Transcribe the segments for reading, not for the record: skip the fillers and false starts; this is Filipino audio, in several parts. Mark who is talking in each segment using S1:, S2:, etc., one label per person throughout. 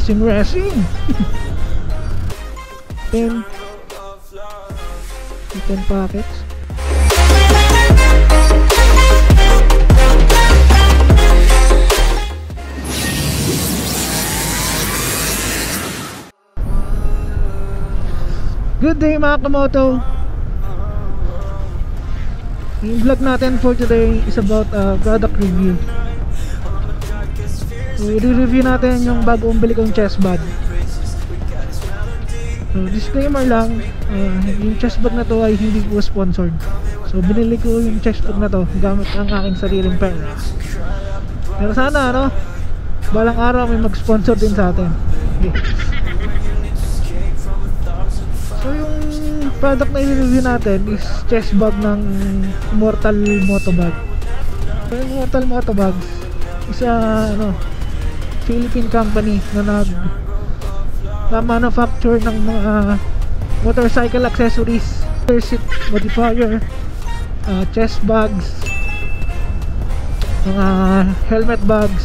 S1: Racing 10 packets. Good day mga kamoto. Yung vlog natin for today is about product review. So i-review natin yung bagong bili kong chest bag. So disclaimer lang, yung chest bag na to ay hindi po sponsored. So binili ko yung chest bag na to gamit ang aking sariling pera. Pero sana balang araw may mag-sponsor din sa atin. Okay. So yung product na i-review natin is chest bag ng Immortal Motobag. So yung Immortal Motobag is Philippine company na manufacture ng mga motorcycle accessories, seat modifier, chest bags, mga helmet bags.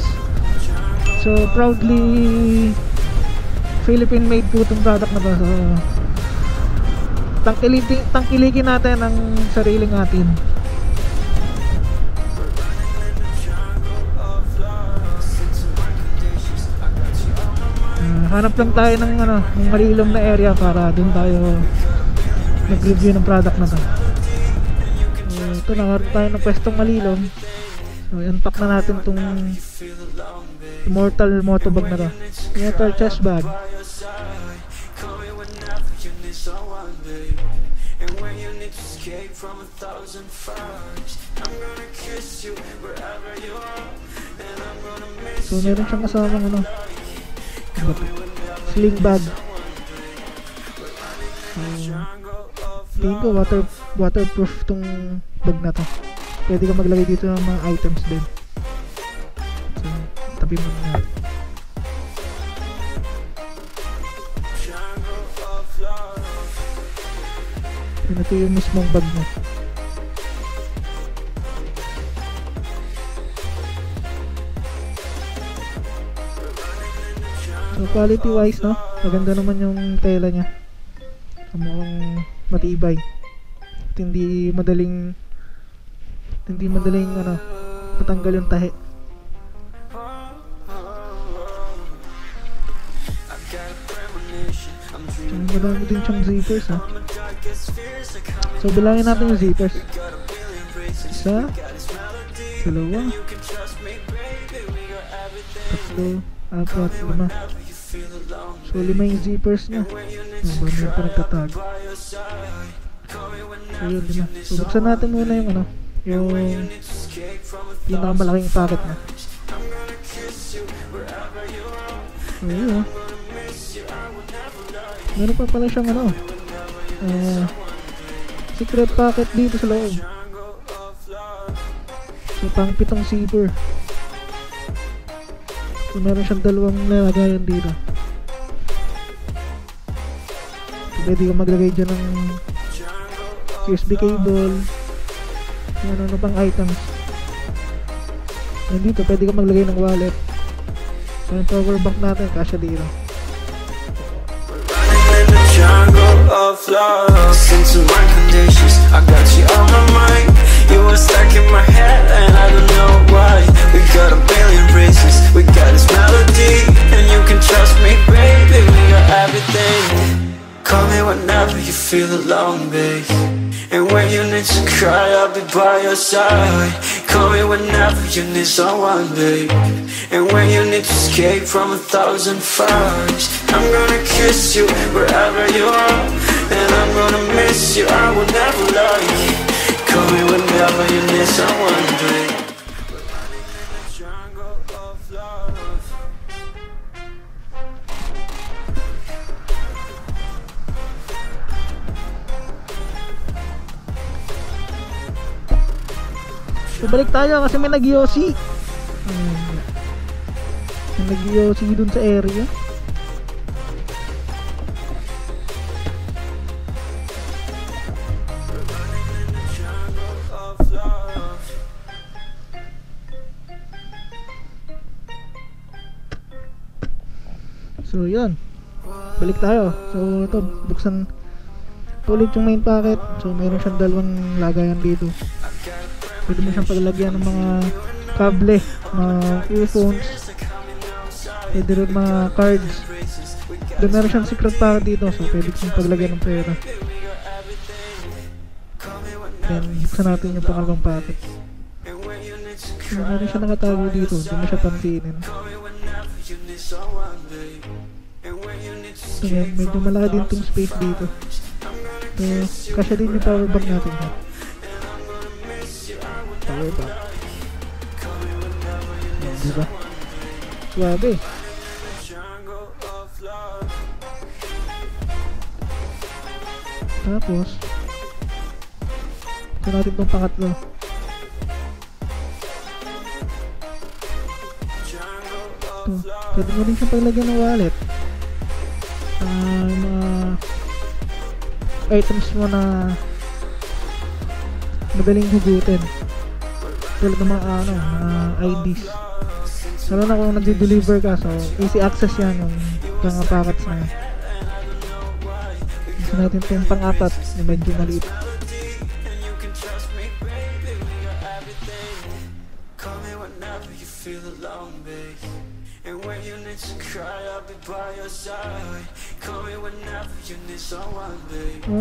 S1: So proudly Philippine made po itong product na to. So tangkilikin natin ang sariling atin. Hanap lang tayo ng malilom na area para dun tayo nag-review ng product na to. So ito, nakaroon tayo ng pwestong malilom. So i-unpack na natin itong Immortal Motobag na to. Immortal chest bag. So meron siyang kasamang sling bag. Tingin ko waterproof tong bag na to. Pwede ka maglagay dito ng mga items din. So tabi mo na. Ito yung mismong bag mo. So quality wise maganda naman yung tela nya. Mukhang matibay. At hindi madaling matanggal yung tahi. Madami din siyang zippers So bilangin natin yung zippers. Isa, dalawa, tatlo, apat, lima. So 5 yung zippers nya. Marami yung pa nagtatag. So yun, 5. So buksan natin muna yung yung pinakamalaking packet na. So yun. Meron pa pala siyang secret packet dito sa loob. So pang 7 zipper. So meron siyang 2 lalagayan dito. So pwede kang maglagay dyan ng USB cable, ano pang items. And dito pwede kang maglagay ng wallet. So yung power bank natin kasya dito.
S2: Jungle of love, into my conditions. I got you on my mind. You were stuck in my head, and I don't know why. We got a billion reasons. We got this melody, and you can trust me, baby. We got everything. Call me whenever you feel alone, babe. And when you need to cry, I'll be by your side. Call me whenever you need someone, babe. And when you need to escape from 1,000 fires, I'm gonna kiss you wherever you are. And I'm gonna miss you, I will never lie. Call me whenever you need someone, babe.
S1: So balik tayo kasi may nag-Yossi. May nag-Yossi dun sa area. So yun, balik tayo. So ito, buksan ulit yung main packet. So meron siyang dalawang lagayan dito. Pwede mo siyang paglagyan ng mga kable, mga earphones, pwede rin mga cards. Then meron siyang secret packet dito, so pwede kong paglagyan ng pera. Then buksan natin yung pangalawang packet. So meron siya nakatago dito, hindi mo siya pansinin. So medyo malaki din itong space dito. So kasya din yung power bank natin. Power bank. Diba? Suwabe. Tapos ito natin itong pangatlo. Ito, pwede mo rin siyang paglagyan ng wallet. Mga items mo na madaling hugutin, tulad ng mga IDs. Lalo na kung nagde-deliver ka, so easy access yan yung mga packets na yan. Gusto natin itong pang-apat na medyo maliit.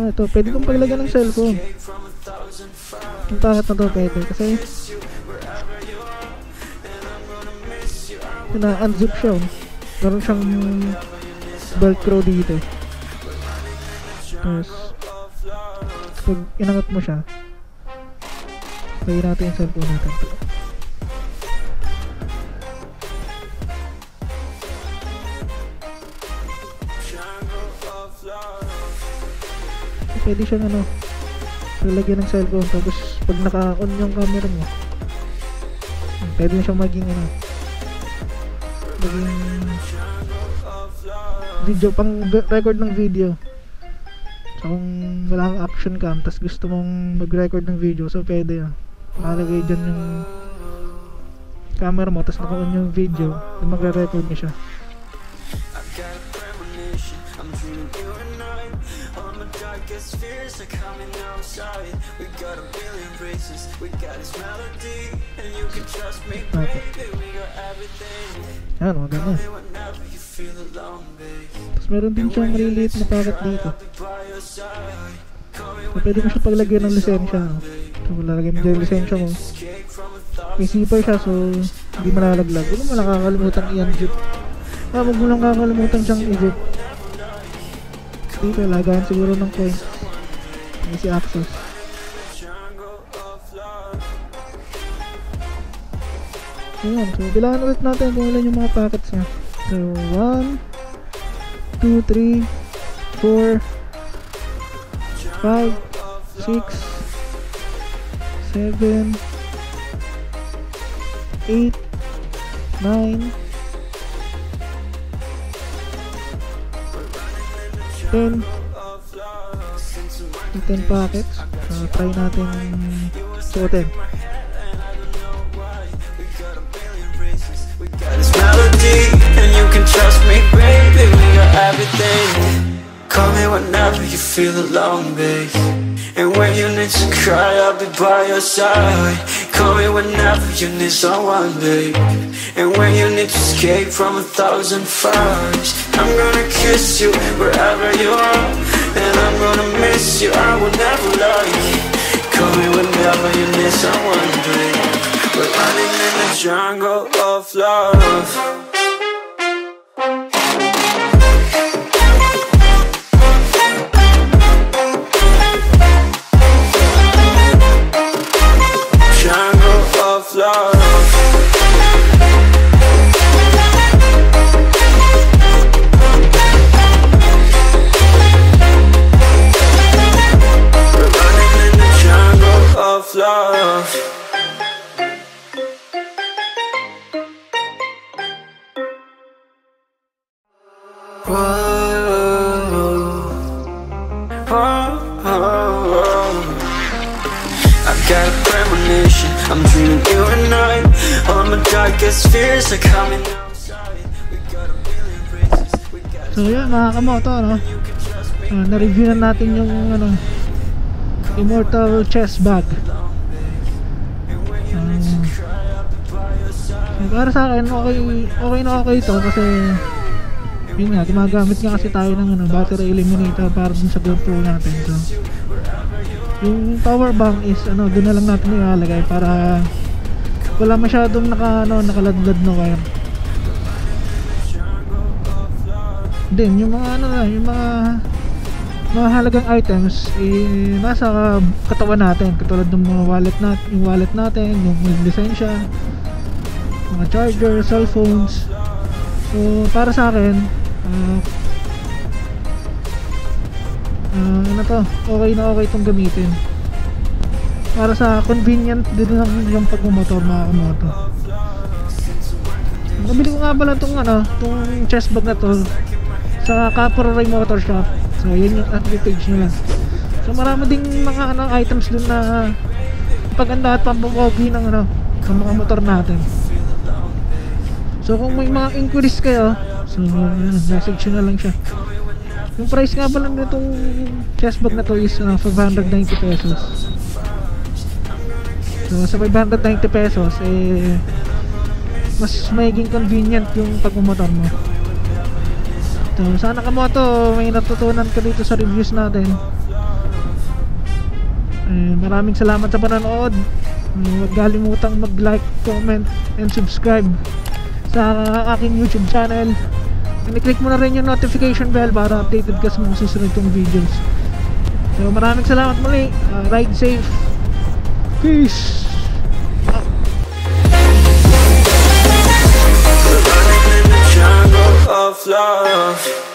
S1: Ito, pwede kong paglagyan ng cellphone. Yung packet na to pwede kasi na-unzip siya. Meron siyang velcro dito. Tapos pag inangat mo siya, lagyan natin yung cellphone natin. Pwede siyang lagyan ng cellphone, tapos pag naka-on yung camera mo, pwede na siyang maging video, pang record ng video. So kung wala kang action cam tapos gusto mong mag-record ng video, so pwede makalagay dyan yung camera mo, tapos naka-on yung video, magre-record niya siya. Ayan, maganda. Tapos meron din siyang maliliit na packet dito. So pwede mo siya paglagyan ng lisensya. So lalagyan mo dyan yung lisensya mo. May zipper siya, so hindi malalaglag. Huwag mo lang kakalimutan i-unzip. Huwag mo lang kakalimutan siyang i-zip. Dito, lagayan siguro ng coins. Easy access. Ayan, so bilangan ulit natin kung ilan yung mga packets niya. So 1, 2, 3, 4, 5, 6, 7, 8, 9, 10 packets. Try natin suotin.
S2: This melody, and you can trust me, baby. We got everything. Call me whenever you feel alone, babe. And when you need to cry, I'll be by your side. Call me whenever you need someone, babe. And when you need to escape from 1,000 fires, I'm gonna kiss you wherever you are. And I'm gonna miss you, I will never lie. Call me whenever you need someone, babe. We're running in the jungle of love. Jungle of love. We're running in the jungle of love. I've got a premonition, I'm dreaming you and I. All my darkest fears are coming outside. We got a billion races, we
S1: So yun mga kamoto, no? Na-review na natin yung Immortal chest bag. Para sa akin okay na okay ito kasi yun nga, gumagamit nga kasi tayo ng battery eliminator para dun sa GoPro natin. So yung power bank is doon na lang natin ilalagay para wala masyadong nakaladlad na wire. Then yung mga yung mga mahalagang items nasa katawan natin, katulad ng mga wallet natin, yung lisensya, mga charger, cellphones. So para sa akin okay na okay itong gamitin. Para sa convenient din lang yung pagmumotor mga kamoto. Nabili ko nga pala itong chest bag na to sa Caporal Motor Shop. So yun yung page nila. So marami ding mga items dun na paganda at pampopogi ng mga motor natin. So kung may mga inquiries kayo, so message na lang siya. Yung price nga pala nitong chest bag na to is 590 pesos. So sa 590 pesos mas magiging convenient yung pagmumotor mo. So sana kamoto may natutunan ka dito sa reviews natin. Maraming salamat sa panonood. Huwag kalimutang mag-like, comment, and subscribe sa aking YouTube channel. And i-click mo na rin yung notification bell para updated ka sa mga susunod kong videos. So maraming salamat muli. Ride safe. Peace.
S2: Running in the jungle of love.